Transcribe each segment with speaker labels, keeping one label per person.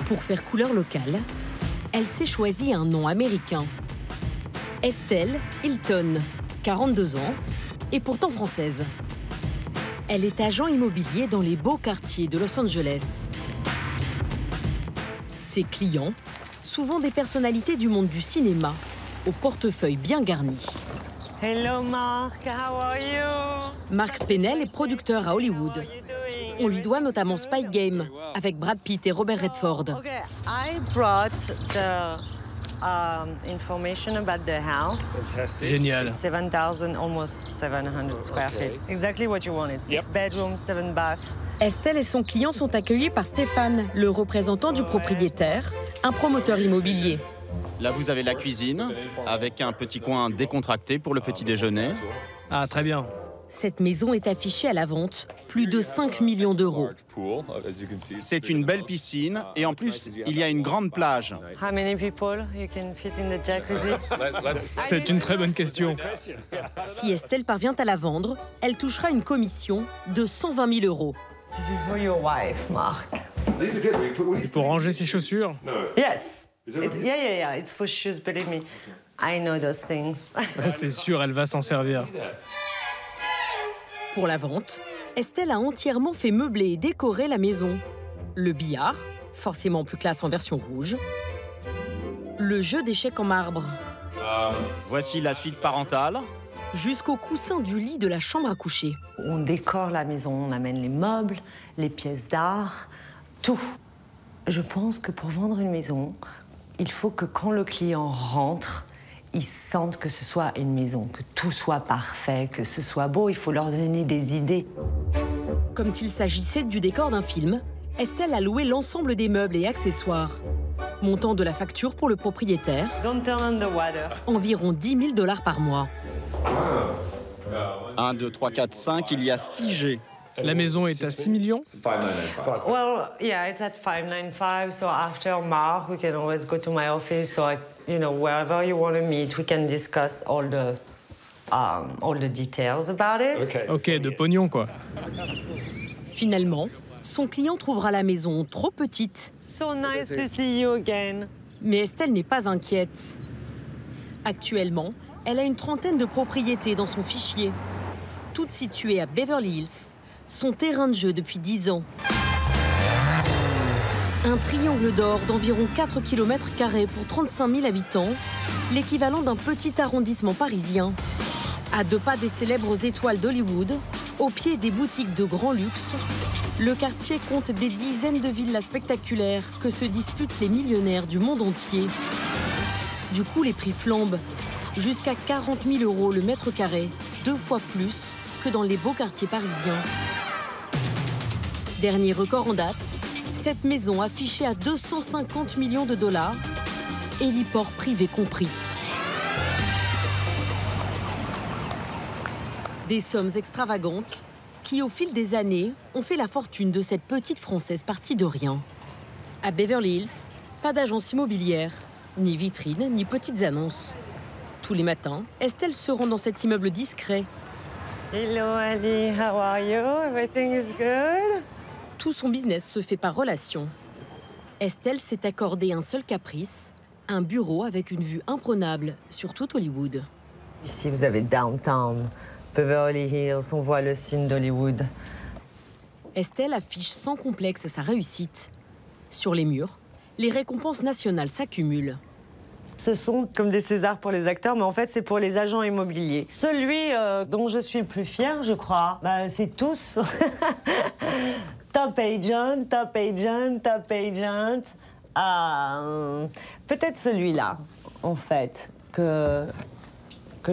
Speaker 1: Pour faire couleur locale, elle s'est choisie un nom américain. Estelle Hilton, 42 ans, et pourtant française. Elle est agent immobilier dans les beaux quartiers de Los Angeles. Ses clients, souvent des personnalités du monde du cinéma, au portefeuille bien garni.
Speaker 2: Hello Mark, how are you?
Speaker 1: Mark Pennell est producteur à Hollywood. On lui doit notamment Spy Game, avec Brad Pitt et Robert Redford.
Speaker 2: Okay, I brought the information about the house.
Speaker 3: Génial.
Speaker 2: 7,000, almost 700 square feet. Exactly what you wanted. 6 bedrooms, 7 baths.
Speaker 1: Estelle et son client sont accueillis par Stéphane, le représentant du propriétaire, un promoteur immobilier.
Speaker 4: Là, vous avez la cuisine, avec un petit coin décontracté pour le petit déjeuner.
Speaker 3: Ah, très bien.
Speaker 1: Cette maison est affichée à la vente, plus de 5 millions d'euros.
Speaker 4: C'est une belle piscine et en plus, il y a une grande plage.
Speaker 2: How many people you can fit in the jacuzzi?
Speaker 3: C'est une très bonne question.
Speaker 1: Si Estelle parvient à la vendre, elle touchera une commission de 120 000 euros.
Speaker 2: This is for your wife, Mark.
Speaker 3: C'est pour ranger ses chaussures?
Speaker 2: Yes. Yeah. It's for shoes, believe me. I know those things.
Speaker 3: C'est sûr, elle va s'en servir.
Speaker 1: Pour la vente, Estelle a entièrement fait meubler et décorer la maison. Le billard, forcément plus classe en version rouge. Le jeu d'échecs en marbre.
Speaker 4: Voici la suite parentale.
Speaker 1: Jusqu'au coussin du lit de la chambre à coucher.
Speaker 2: On décore la maison, on amène les meubles, les pièces d'art, tout. Je pense que pour vendre une maison, il faut que quand le client rentre, ils sentent que ce soit une maison, que tout soit parfait, que ce soit beau. Il faut leur donner des idées.
Speaker 1: Comme s'il s'agissait du décor d'un film, Estelle a loué l'ensemble des meubles et accessoires. Montant de la facture pour le propriétaire,
Speaker 2: Don't turn on the water.
Speaker 1: environ 10 000 $ par mois.
Speaker 4: 1, 2, 3, 4, 5, il y a 6 G.
Speaker 3: La maison est à 6 millions?
Speaker 2: Well, yeah, it's at 595. So after Mark, we can always go to my office. So, wherever you want to meet, we can discuss all the details about it.
Speaker 3: Ok, de pognon, quoi.
Speaker 1: Finalement, son client trouvera la maison trop petite.
Speaker 2: So nice to see you again.
Speaker 1: Mais Estelle n'est pas inquiète. Actuellement, elle a une trentaine de propriétés dans son fichier, toutes situées à Beverly Hills, son terrain de jeu depuis 10 ans. Un triangle d'or d'environ 4 km² pour 35 000 habitants, l'équivalent d'un petit arrondissement parisien. À 2 pas des célèbres étoiles d'Hollywood, au pied des boutiques de grand luxe, le quartier compte des dizaines de villas spectaculaires que se disputent les millionnaires du monde entier. Du coup, les prix flambent, jusqu'à 40 000 € le mètre carré, 2 fois plus que dans les beaux quartiers parisiens. Dernier record en date, cette maison affichée à 250 millions $, héliport privé compris. Des sommes extravagantes qui, au fil des années, ont fait la fortune de cette petite Française partie de rien. À Beverly Hills, pas d'agence immobilière, ni vitrine, ni petites annonces. Tous les matins, Estelle se rend dans cet immeuble discret.
Speaker 2: Hello, Ali. How are you? Everything is good?
Speaker 1: Tout son business se fait par relation. Estelle s'est accordé un seul caprice, un bureau avec une vue imprenable sur tout Hollywood.
Speaker 2: Ici, vous avez Downtown, Beverly Hills, on voit le signe d'Hollywood.
Speaker 1: Estelle affiche sans complexe sa réussite. Sur les murs, les récompenses nationales s'accumulent.
Speaker 2: Ce sont comme des Césars pour les acteurs, mais en fait, c'est pour les agents immobiliers. Celui dont je suis le plus fière, je crois, c'est tous. Top agent, top agent, top agent. Peut-être celui-là, en fait, que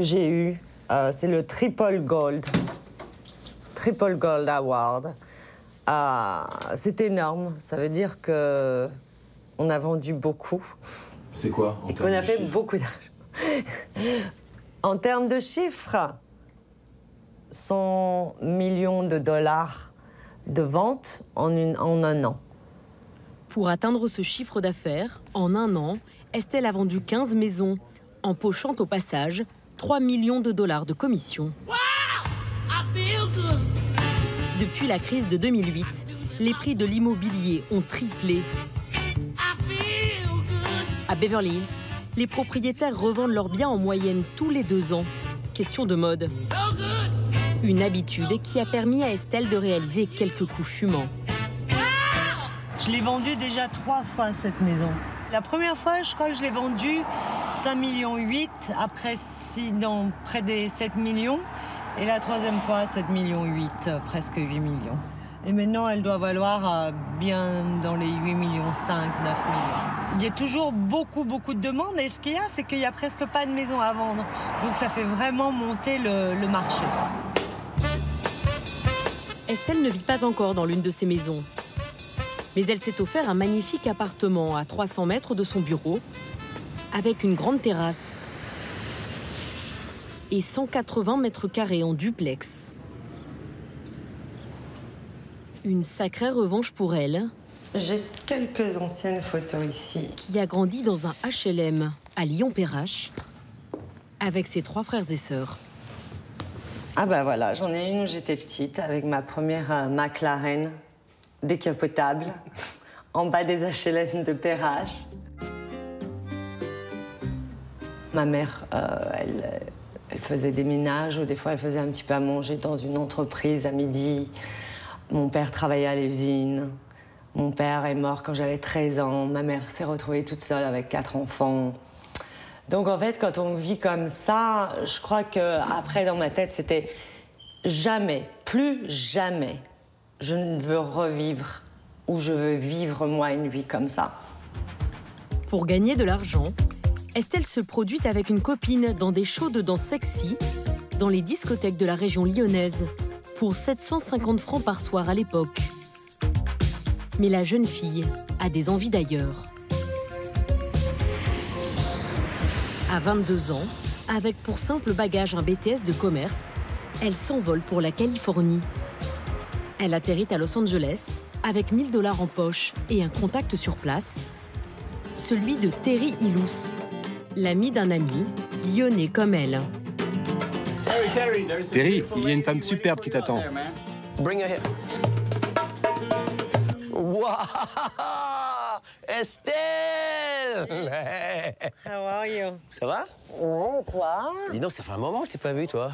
Speaker 2: j'ai eu. C'est le Triple Gold Award. C'est énorme. Ça veut dire que on a vendu beaucoup.
Speaker 5: C'est quoi en
Speaker 2: et
Speaker 5: termes
Speaker 2: qu'on a
Speaker 5: de
Speaker 2: fait
Speaker 5: chiffres?
Speaker 2: beaucoup d'argent. En termes de chiffres, 100 millions de dollars de ventes en un an.
Speaker 1: Pour atteindre ce chiffre d'affaires, en un an, Estelle a vendu 15 maisons, empochant au passage 3 millions de dollars de commission. Depuis la crise de 2008, les prix de l'immobilier ont triplé. À Beverly Hills, les propriétaires revendent leurs biens en moyenne tous les 2 ans. Question de mode. Une habitude qui a permis à Estelle de réaliser quelques coups fumants.
Speaker 2: Je l'ai vendue déjà 3 fois, cette maison. La première fois, je crois que je l'ai vendue 5,8 millions. Après, sinon, près des 7 millions. Et la troisième fois, 7,8 millions, presque 8 millions. Et maintenant, elle doit valoir bien dans les 8 millions, 5, 9 millions. Il y a toujours beaucoup de demandes. Et ce qu'il y a, c'est qu'il n'y a presque pas de maison à vendre. Donc ça fait vraiment monter le marché.
Speaker 1: Estelle ne vit pas encore dans l'une de ces maisons. Mais elle s'est offert un magnifique appartement à 300 mètres de son bureau, avec une grande terrasse et 180 mètres carrés en duplex. Une sacrée revanche pour elle,
Speaker 2: J'ai quelques anciennes photos ici.
Speaker 1: qui a grandi dans un HLM à Lyon-Perrache, avec ses 3 frères et sœurs.
Speaker 2: Ah bah voilà, j'en ai une où j'étais petite, avec ma première McLaren décapotable, en bas des HLM de Perrache. Ma mère, elle faisait des ménages, ou des fois elle faisait un petit peu à manger dans une entreprise à midi. Mon père travaillait à l'usine. Mon père est mort quand j'avais 13 ans. Ma mère s'est retrouvée toute seule avec 4 enfants. Donc en fait, quand on vit comme ça, je crois qu'après, dans ma tête, c'était jamais, plus jamais, je ne veux revivre ou je veux vivre, moi, une vie comme ça.
Speaker 1: Pour gagner de l'argent, Estelle se produit avec une copine dans des shows de danse sexy dans les discothèques de la région lyonnaise pour 750 francs par soir à l'époque. Mais la jeune fille a des envies d'ailleurs. À 22 ans, avec pour simple bagage un BTS de commerce, elle s'envole pour la Californie. Elle atterrit à Los Angeles avec 1 000 $ en poche et un contact sur place, celui de Terry Ilous, l'ami d'un ami, lyonnais comme elle.
Speaker 5: Terry, il y a une femme superbe qui t'attend.
Speaker 6: Bring her here. Wow! Estelle!
Speaker 2: How are you?
Speaker 6: Ça va?
Speaker 2: Ouais, toi?
Speaker 6: Dis donc, ça fait un moment que je t'ai pas vu, toi.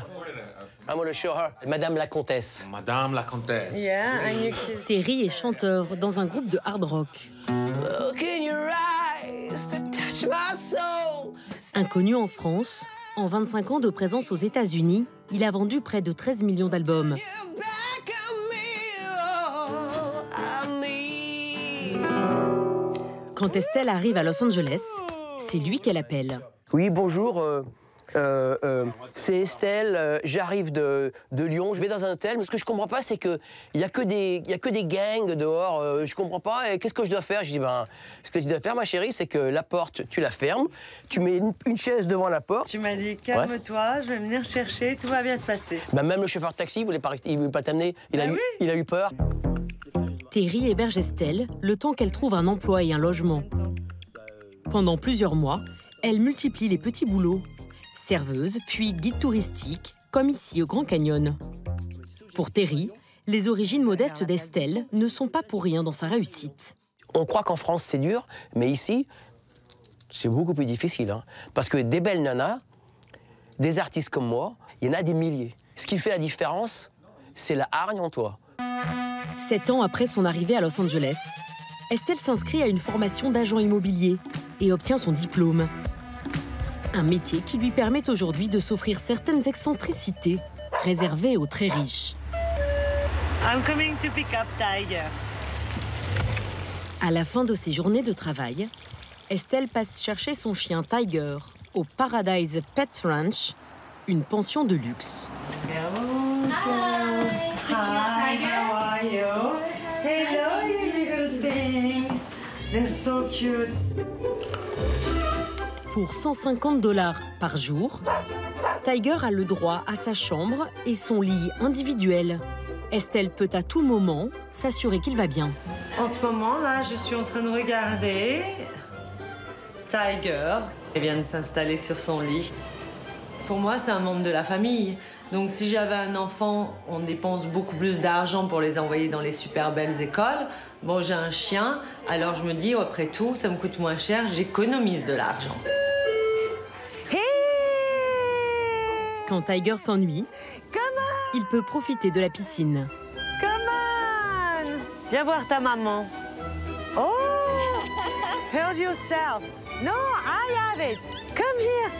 Speaker 6: I'm gonna show her. Madame la comtesse.
Speaker 5: Madame la comtesse.
Speaker 2: Yeah, and you kiss.
Speaker 1: Terry est chanteur dans un groupe de hard rock.
Speaker 6: Look in your eyes to touch my soul.
Speaker 1: Inconnu en France, en 25 ans de présence aux États-Unis, il a vendu près de 13 millions d'albums.
Speaker 6: You're back on me, all I need.
Speaker 1: Quand Estelle arrive à Los Angeles, c'est lui qu'elle appelle.
Speaker 6: Oui, bonjour. C'est Estelle, j'arrive de Lyon, je vais dans un hôtel, mais ce que je comprends pas, c'est qu'il y a que des gangs dehors, je comprends pas, et qu'est-ce que je dois faire? Je dis, ben, ce que tu dois faire, ma chérie, c'est que la porte, tu la fermes, tu mets une chaise devant la porte.
Speaker 2: Tu m'as dit, calme-toi, je vais venir chercher, tout va bien se passer.
Speaker 6: Ben, même le chauffeur de taxi, il voulait pas t'amener, il a eu peur.
Speaker 1: Terry héberge Estelle le temps qu'elle trouve un emploi et un logement. Pendant plusieurs mois, elle multiplie les petits boulots. Serveuse, puis guide touristique, comme ici au Grand Canyon. Pour Terry, les origines modestes d'Estelle ne sont pas pour rien dans sa réussite.
Speaker 6: On croit qu'en France, c'est dur, mais ici, c'est beaucoup plus difficile. Hein, parce que des belles nanas, des artistes comme moi, il y en a des milliers. Ce qui fait la différence, c'est la hargne en toi.
Speaker 1: 7 ans après son arrivée à Los Angeles, Estelle s'inscrit à une formation d'agent immobilier et obtient son diplôme. Un métier qui lui permet aujourd'hui de s'offrir certaines excentricités réservées aux très riches.
Speaker 2: I'm coming to pick up Tiger.
Speaker 1: À la fin de ses journées de travail, Estelle passe chercher son chien Tiger au Paradise Pet Ranch, une pension de luxe.
Speaker 2: Hi, how are you? Hello, you little thing. They're so cute.
Speaker 1: Pour 150 $ par jour, Tiger a le droit à sa chambre et son lit individuel. Estelle peut à tout moment s'assurer qu'il va bien.
Speaker 2: En ce moment, là, je suis en train de regarder Tiger. Il vient de s'installer sur son lit. Pour moi, c'est un membre de la famille. Donc si j'avais un enfant, on dépense beaucoup plus d'argent pour les envoyer dans les super belles écoles. Bon, j'ai un chien, alors je me dis, après tout, ça me coûte moins cher, j'économise de l'argent.
Speaker 1: Quand Tiger s'ennuie, il peut profiter de la piscine.
Speaker 2: Come on! Viens voir ta maman. Oh! Hold yourself. No, I have it. Come here.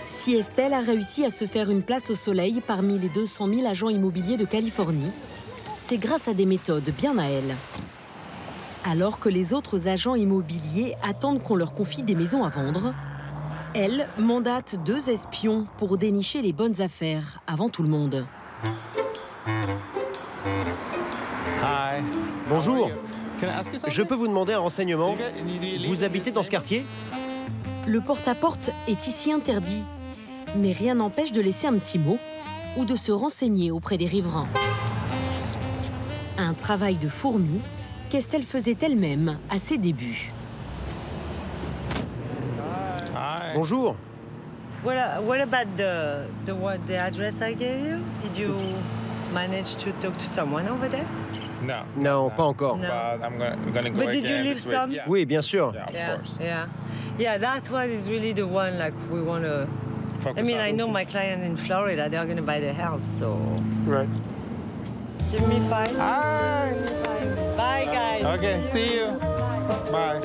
Speaker 1: Si Estelle a réussi à se faire une place au soleil parmi les 200 000 agents immobiliers de Californie, c'est grâce à des méthodes bien à elle. Alors que les autres agents immobiliers attendent qu'on leur confie des maisons à vendre, elle mandate 2 espions pour dénicher les bonnes affaires avant tout le monde.
Speaker 6: Bonjour. Je peux vous demander un renseignement? Vous habitez dans ce quartier?
Speaker 1: Le porte-à-porte est ici interdit, mais rien n'empêche de laisser un petit mot ou de se renseigner auprès des riverains. Un travail de fourmi qu'Estelle faisait elle-même à ses débuts.
Speaker 6: Bonjour.
Speaker 2: What about the address I gave you? Did you manage to talk to someone over there?
Speaker 6: Non, pas encore.
Speaker 2: No.
Speaker 7: But
Speaker 2: But did you leave some?
Speaker 6: Oui, bien sûr.
Speaker 2: Yeah, that one is really the one like we want to. I mean, I know my client in Florida, they're going to buy the house, so.
Speaker 7: Right.
Speaker 2: Give me 5.
Speaker 7: Hi.
Speaker 2: Bye, guys.
Speaker 7: Okay, see you. Bye.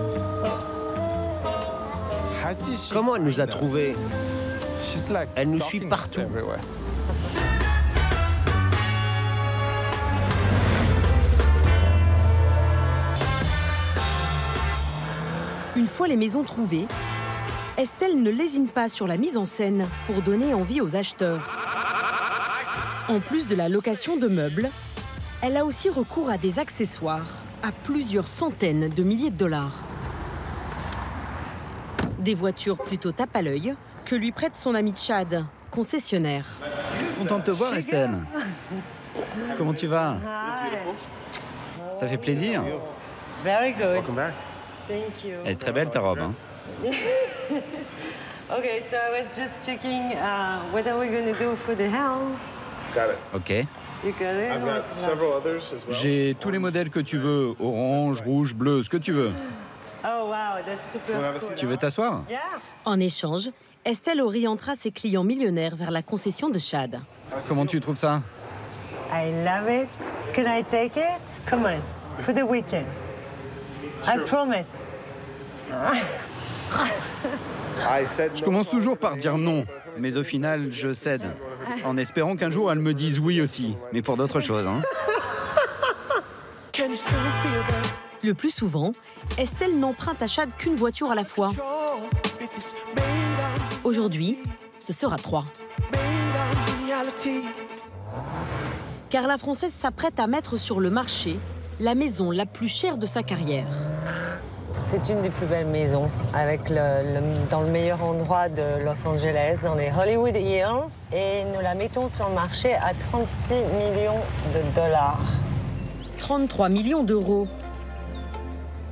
Speaker 6: Comment elle nous a trouvés?
Speaker 7: She's like
Speaker 6: Elle nous suit
Speaker 7: stalking us
Speaker 6: partout.
Speaker 7: everywhere.
Speaker 1: Une fois les maisons trouvées, Estelle ne lésine pas sur la mise en scène pour donner envie aux acheteurs. En plus de la location de meubles, elle a aussi recours à des accessoires à plusieurs centaines de milliers de dollars. Des voitures plutôt tape à l'œil que lui prête son ami Chad, concessionnaire.
Speaker 8: Content de te voir, Estelle. Comment tu vas? Ça fait plaisir.
Speaker 2: Very good.
Speaker 5: Welcome back.
Speaker 2: Thank you.
Speaker 8: Elle est très belle, ta robe. Hein.
Speaker 2: Okay, so I was just checking what are we going to do for the house?
Speaker 7: Got it.
Speaker 8: Ok.
Speaker 2: You got it?
Speaker 7: I've got several others as well.
Speaker 8: J'ai tous les modèles que tu veux. Orange, rouge, bleu, ce que tu veux.
Speaker 2: Oh wow, that's super cool.
Speaker 8: Tu veux t'asseoir?
Speaker 2: Yeah.
Speaker 1: En échange, Estelle orientera ses clients millionnaires vers la concession de Chad.
Speaker 8: Comment tu trouves ça?
Speaker 2: I love it. Can I take it? Come on, for the weekend. I promise.
Speaker 8: Je commence toujours par dire non, mais au final, je cède. En espérant qu'un jour, elle me dise oui aussi, mais pour d'autres choses. Hein.
Speaker 1: Le plus souvent, Estelle n'emprunte à Chad qu'une voiture à la fois. Aujourd'hui, ce sera 3. Car la Française s'apprête à mettre sur le marché la maison la plus chère de sa carrière.
Speaker 2: C'est une des plus belles maisons, avec dans le meilleur endroit de Los Angeles, dans les Hollywood Hills. Et nous la mettons sur le marché à 36 millions de dollars.
Speaker 1: 33 millions d'euros.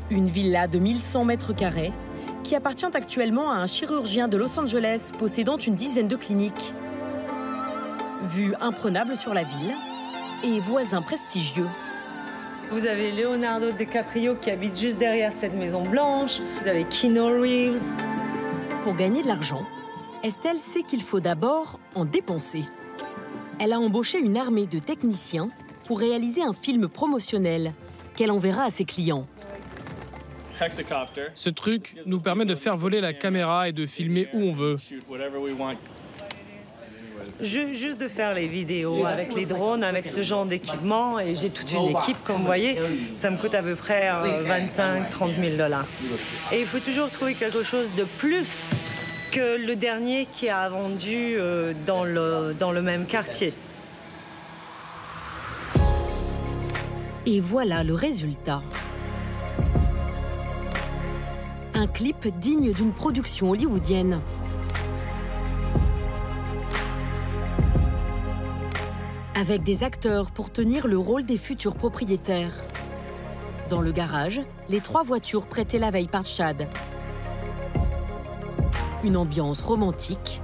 Speaker 1: Une villa de 1100 mètres carrés qui appartient actuellement à un chirurgien de Los Angeles possédant une dizaine de cliniques. Vue imprenable sur la ville et voisins prestigieux.
Speaker 2: Vous avez Leonardo DiCaprio qui habite juste derrière cette maison blanche. Vous avez Keanu Reeves.
Speaker 1: Pour gagner de l'argent, Estelle sait qu'il faut d'abord en dépenser. Elle a embauché une armée de techniciens pour réaliser un film promotionnel qu'elle enverra à ses clients.
Speaker 3: Ce truc nous permet de faire voler la caméra et de filmer où on veut.
Speaker 2: Juste de faire les vidéos avec les drones, avec ce genre d'équipement, et j'ai toute une équipe, comme vous voyez, ça me coûte à peu près 25-30 000 dollars. Et il faut toujours trouver quelque chose de plus que le dernier qui a vendu dans le même quartier.
Speaker 1: Et voilà le résultat. Un clip digne d'une production hollywoodienne. Avec des acteurs pour tenir le rôle des futurs propriétaires. Dans le garage, les 3 voitures prêtées la veille par Chad. Une ambiance romantique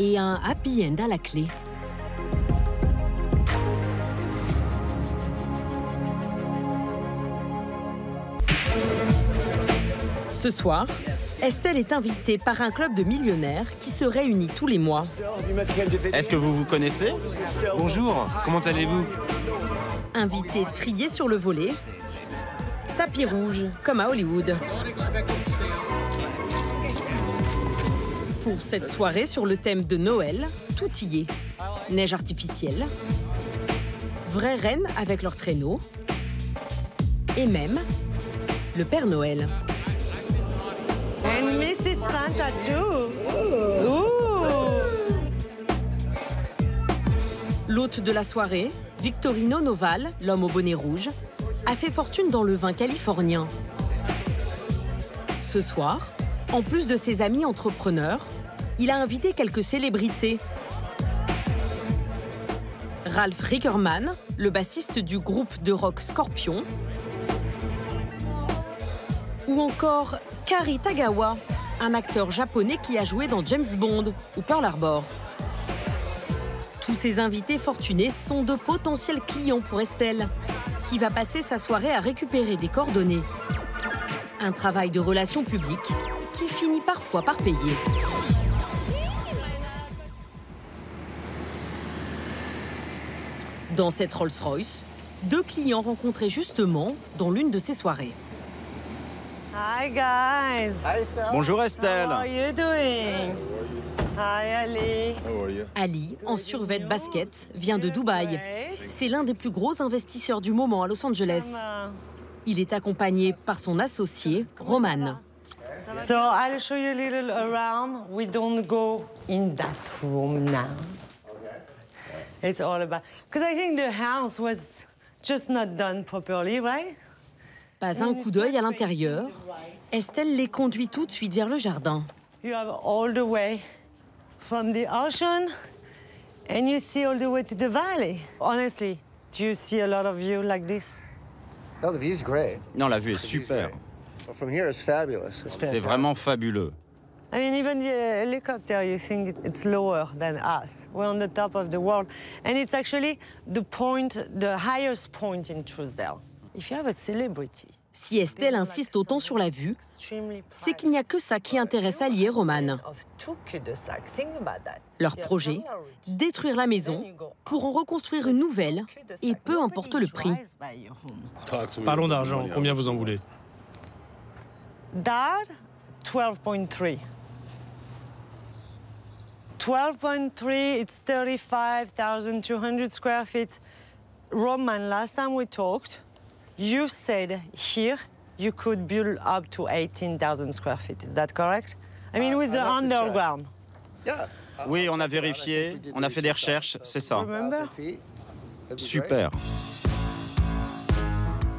Speaker 1: et un happy end à la clé. Ce soir, Estelle est invitée par un club de millionnaires qui se réunit tous les mois.
Speaker 4: Est-ce que vous vous connaissez?
Speaker 5: Bonjour, comment allez-vous?
Speaker 1: Invitée triée sur le volet, tapis rouge comme à Hollywood. Pour cette soirée sur le thème de Noël, tout y est. Neige artificielle, vraies reines avec leurs traîneaux et même le Père Noël.
Speaker 2: And Mrs. Santa too. Ooh.
Speaker 1: L'hôte de la soirée, Victorino Noval, l'homme au bonnet rouge, a fait fortune dans le vin californien. Ce soir, en plus de ses amis entrepreneurs, il a invité quelques célébrités. Ralph Rickerman, le bassiste du groupe de rock Scorpion, ou encore Kari Tagawa, un acteur japonais qui a joué dans James Bond ou Pearl Harbor. Tous ces invités fortunés sont de potentiels clients pour Estelle, qui va passer sa soirée à récupérer des coordonnées. Un travail de relations publiques qui finit parfois par payer. Dans cette Rolls-Royce, 2 clients rencontrés justement dans l'une de ces soirées.
Speaker 2: Hi guys.
Speaker 4: Bonjour Estelle.
Speaker 2: How are you doing? Hi Ali.
Speaker 1: Ali, en survêt basket, vient de Dubaï. C'est l'un des plus gros investisseurs du moment à Los Angeles. Il est accompagné par son associé, Roman.
Speaker 2: So I'll show you a little around. We don't go in that room now. It's all about, because I think the house was just not done properly, right?
Speaker 1: Pas un coup d'œil à l'intérieur. Estelle les conduit tout de suite vers le jardin.
Speaker 2: You have all the way from the ocean and you see all the way to the valley. Honestly, do you see a lot of view like this?
Speaker 9: No, the view's great.
Speaker 4: Non, la vue est super.
Speaker 9: Well, from here it's fabulous.
Speaker 4: C'est vraiment fabuleux.
Speaker 2: I mean, even the helicopter, you think it's lower than us. We're on the top of the world. And it's actually the point, the highest point in Truesdale. If you have a celebrity.
Speaker 1: Si Estelle insiste autant sur la vue, c'est qu'il n'y a que ça qui intéresse Ali et Roman. Leur projet, détruire la maison pour en reconstruire une nouvelle, et peu importe le prix.
Speaker 3: Parlons d'argent, combien vous en voulez?
Speaker 2: Dad, 12.3. 12.3, it's 35,200 square feet. Roman, last time we talked, you said here you could build up to 18,000 square feet. Is that correct? I mean, with the underground.
Speaker 4: Oui, on a vérifié, on a fait des recherches, c'est ça.
Speaker 2: Remember?
Speaker 4: Super.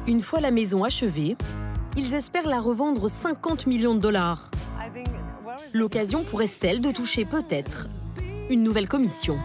Speaker 1: Une fois la maison achevée, ils espèrent la revendre 50 millions de dollars. L'occasion pour Estelle de toucher peut-être une nouvelle commission.